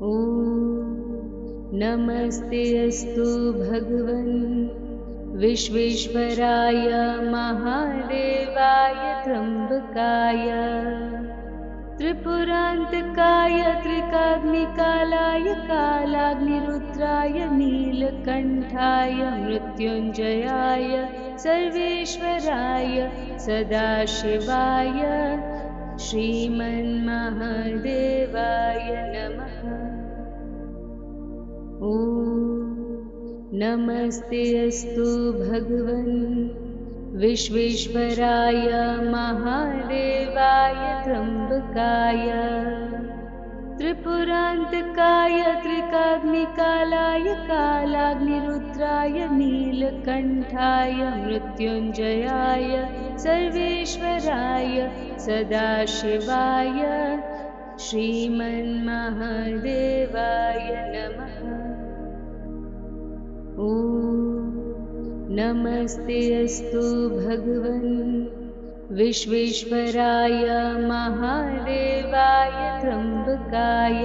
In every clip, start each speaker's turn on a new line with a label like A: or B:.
A: ॐ नमस्ते अस्तु भगवन् विश्वेश्वराय महादेवाय त्र्यम्बकाय त्रिपुरान्तकाय त्रिकाग्निकालाय कालाग्निरुद्राय नीलकण्ठाय मृत्युञ्जयाय सर्वेश्वराय सदाशिवाय श्रीमन्महादेवाय नमः। ॐ नमस्ते अस्तु भगवन् विश्वेश्वराय महादेवाय त्र्यम्बकाय त्रिपुरान्तकाय त्रिकाग्निकालाय कालाग्निरुद्राय नीलकण्ठाय मृत्युञ्जयाय सर्वेश्वराय सदाशिवाय श्रीमन्महादेवाय नमः। ॐ नमस्ते अस्तु भगवन् विश्वेश्वराय महादेवाय त्र्यम्बकाय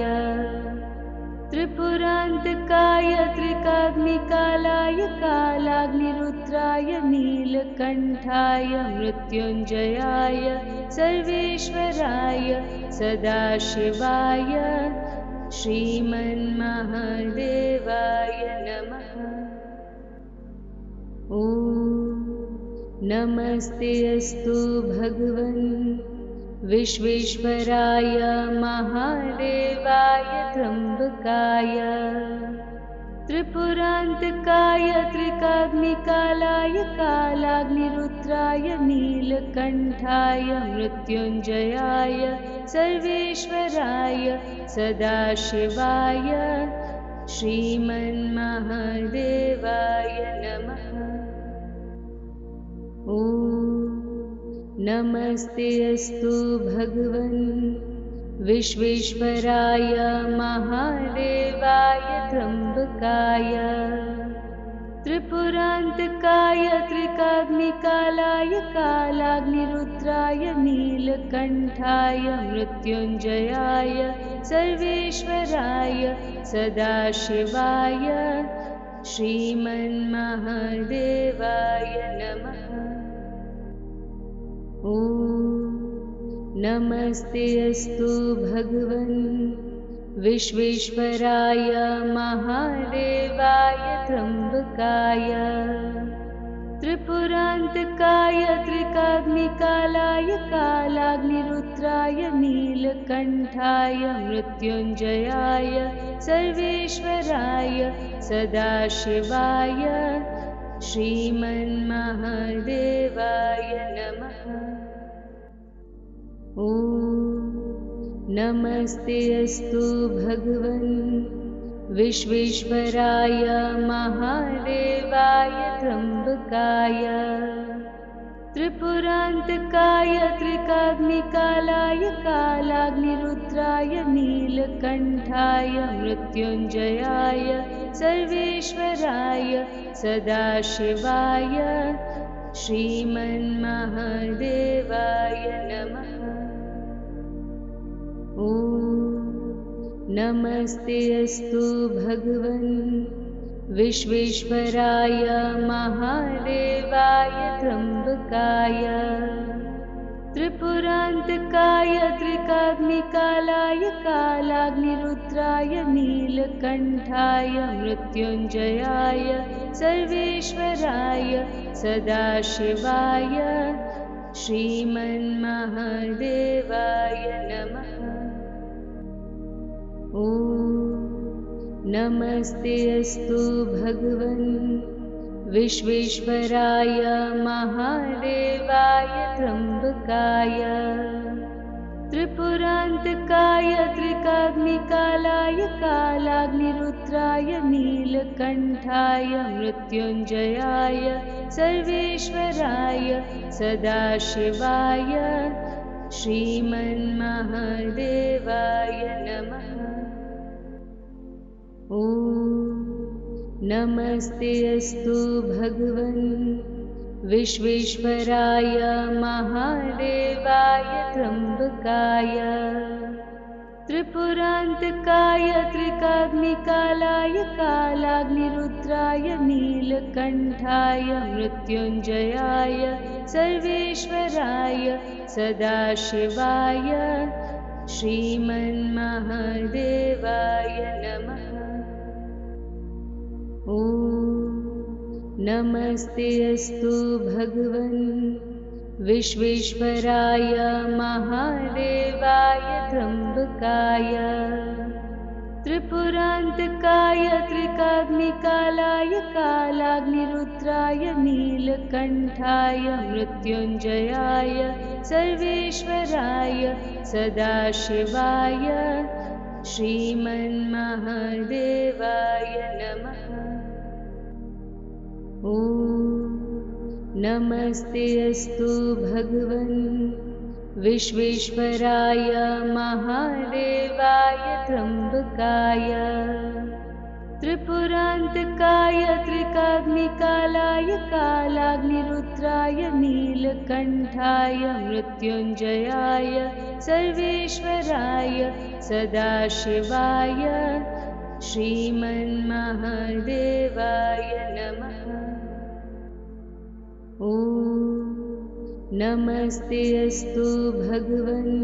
A: त्रिपुरान्तकाय त्रिकाग्निकालाय कालाग्निरुद्राय नीलकण्ठाय मृत्युञ्जयाय सर्वेश्वराय सदाशिवाय श्रीमन्महादेवाय नमः। ॐ नमस्ते अस्तु भगवन् विश्वेश्वराय महादेवाय त्र्यम्बकाय त्रिपुरान्तकाय त्रिकाग्निकालाय कालाग्निरुद्राय नीलकण्ठाय मृत्युञ्जयाय सर्वेश्वराय सदाशिवाय श्रीमन्महादेवाय नमः। ॐ नमस्ते अस्तु भगवन् विश्वेश्वराय महादेवाय त्र्यम्बकाय त्रिपुरान्तकाय त्रिकाग्निकालाय कालाग्निरुद्राय नीलकण्ठाय मृत्युञ्जयाय सर्वेश्वराय सदाशिवाय श्रीमन्महादेवाय नमः। ॐ नमस्ते अस्तु भगवन् विश्वेश्वराय महादेवाय त्र्यम्बकाय त्रिपुरान्तकाय त्रिकाग्निकालाय कालाग्निरुद्राय नीलकण्ठाय मृत्युञ्जयाय सर्वेश्वराय सदाशिवाय श्रीमन्महादेवाय नमः। ॐ नमस्ते अस्तु भगवन् विश्वेश्वराय महादेवाय त्र्यम्बकाय त्रिपुरान्तकाय त्रिकाग्निकालाय कालाग्निरुद्राय नीलकण्ठाय मृत्युञ्जयाय सर्वेश्वराय सदाशिवाय श्रीमन्महादेवाय नमः। ॐ नमस्ते अस्तु भगवन् विश्वेश्वराय महादेवाय त्र्यम्बकाय त्रिपुरान्तकाय त्रिकाग्निकालाय कालाग्निरुद्राय नीलकण्ठाय मृत्युञ्जयाय सर्वेश्वराय सदाशिवाय श्रीमन्महादेवाय नमः। ॐ नमस्ते अस्तु भगवन् विश्वेश्वराय महादेवाय त्र्यम्बकाय त्रिपुरान्तकाय त्रिकाग्निकालाय कालाग्निरुद्राय नीलकण्ठाय मृत्युञ्जयाय सर्वेश्वराय सदाशिवाय श्रीमन्महादेवाय नमः। ॐ नमस्ते अस्तु भगवन् विश्वेश्वराय महादेवाय त्र्यम्बकाय त्रिपुरान्तकाय त्रिकाग्निकालाय कालाग्निरुद्राय नीलकण्ठाय मृत्युञ्जयाय सर्वेश्वराय सदाशिवाय श्रीमन्महादेवाय नमः। ॐ नमस्ते अस्तु भगवन् विश्वेश्वराय महादेवाय त्र्यम्बकाय त्रिपुरान्तकाय त्रिकाग्निकालाय कालाग्निरुद्राय नीलकण्ठाय मृत्युञ्जयाय सर्वेश्वराय सदाशिवाय श्रीमन्महादेवाय नमः। ॐ नमस्ते अस्तु भगवन् विश्वेश्वराय महादेवाय त्र्यम्बकाय त्रिपुरान्तकाय त्रिकाग्निकालाय कालाग्निरुद्राय नीलकण्ठाय मृत्युञ्जयाय सर्वेश्वराय सदाशिवाय श्रीमन्महादेवाय नमः। ॐ नमस्ते अस्तु भगवन्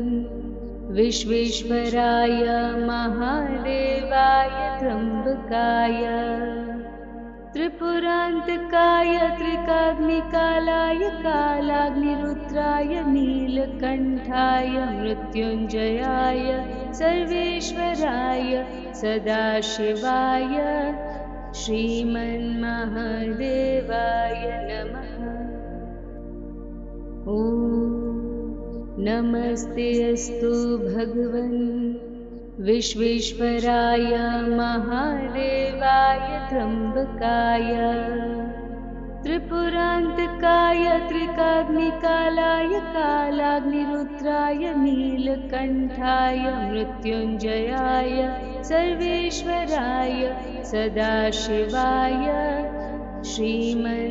A: विश्वेश्वराय महादेवाय त्र्यम्बकाय त्रिपुरान्तकाय त्रिकाग्निकालाय कालाग्निरुद्राय नीलकण्ठाय मृत्युञ्जयाय सर्वेश्वराय सदाशिवाय श्रीमन्महादेवाय नमः। ॐ नमस्ते अस्तु भगवन् विश्वेश्वराय महादेवाय त्र्यम्बकाय त्रिपुरान्तकाय त्रिकाग्निकालाय कालाग्निरुद्राय नीलकण्ठाय मृत्युञ्जयाय सर्वेश्वराय सदाशिवाय श्रीमन्महादेवाय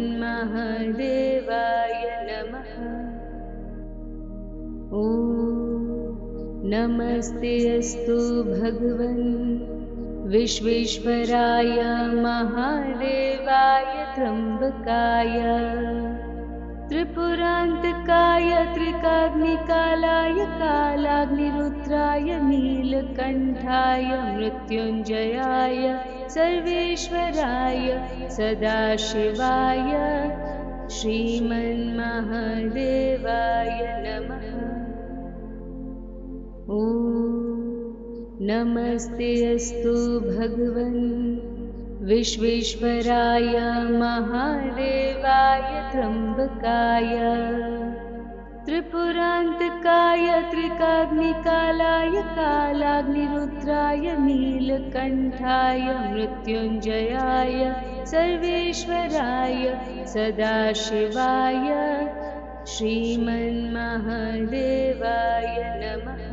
A: नमः। ॐ नमस्ते अस्तु भगवन् विश्वेश्वराय महादेवाय त्र्यम्बकाय त्रिपुरान्तकाय त्रिकाग्निकालाय कालाग्निरुद्राय नीलकण्ठाय मृत्युञ्जयाय सर्वेश्वराय सदाशिवाय श्रीमन्महादेवाय नमः। ॐ नमस्ते अस्तु भगवन् विश्वेश्वराय महादेवाय त्र्यम्बकाय त्रिपुरान्तकाय त्रिकाग्निकालाय कालाग्निरुद्राय नीलकण्ठाय मृत्युञ्जयाय सर्वेश्वराय सदाशिवाय श्रीमन्महादेवाय नमः।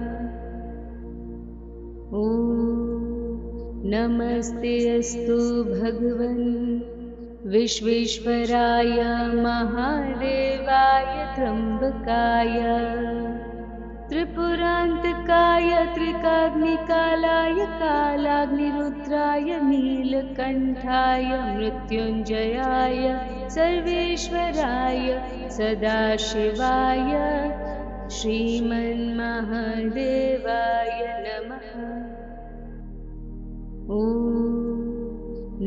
A: ॐ नमस्ते अस्तु भगवन् विश्वेश्वराय महादेवाय त्र्यम्बकाय त्रिपुरान्तकाय त्रिकाग्निकालाय कालाग्निरुद्राय नीलकण्ठाय मृत्युञ्जयाय सर्वेश्वराय सदाशिवाय श्रीमन्महादेवाय नमः। ॐ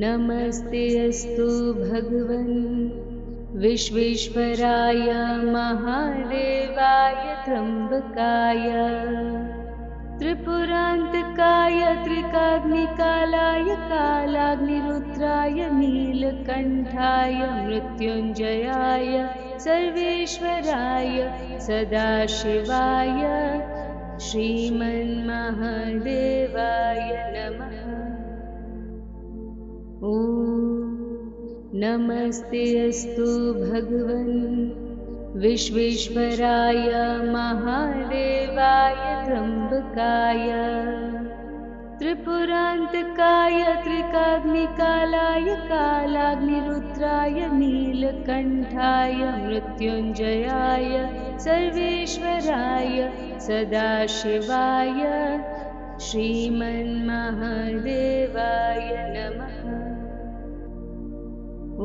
A: नमस्ते अस्तु भगवन् विश्वेश्वराय महादेवाय त्र्यम्बकाय त्रिपुरान्तकाय त्रिकाग्निकालाय कालाग्निरुद्राय नीलकण्ठाय मृत्युञ्जयाय सर्वेश्वराय सदाशिवाय श्रीमन्महादेवाय नमः। ॐ नमस्ते अस्तु भगवन् विश्वेश्वराय महादेवाय त्र्यम्बकाय त्रिपुरान्तकाय त्रिकाग्निकालाय कालाग्निरुद्राय नीलकण्ठाय मृत्युञ्जयाय सर्वेश्वराय सदाशिवाय श्रीमन्महादेवाय नमः।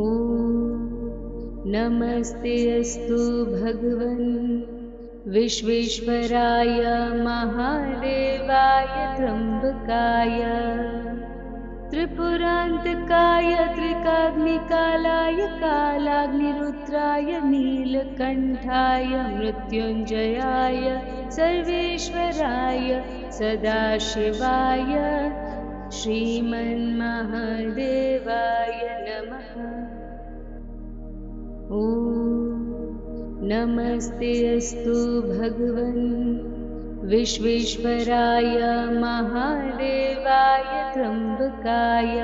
A: ॐ नमस्ते अस्तु भगवन् विश्वेश्वराय महादेवाय त्र्यम्बकाय त्रिपुरान्तकाय त्रिकाग्निकालाय कालाग्निरुद्राय नीलकण्ठाय मृत्युञ्जयाय सर्वेश्वराय सदाशिवाय श्रीमन्महादेवाय नमः। ॐ नमस्ते अस्तु भगवन् विश्वेश्वराय महादेवाय त्र्यम्बकाय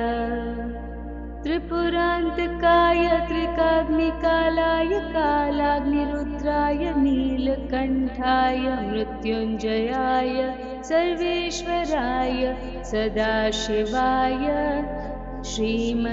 A: त्रिपुरान्तकाय त्रिकाग्निकालाय कालाग्निरुद्राय नीलकण्ठाय मृत्युञ्जयाय सर्वेश्वराय सदाशिवाय श्रीमन्महादेवाय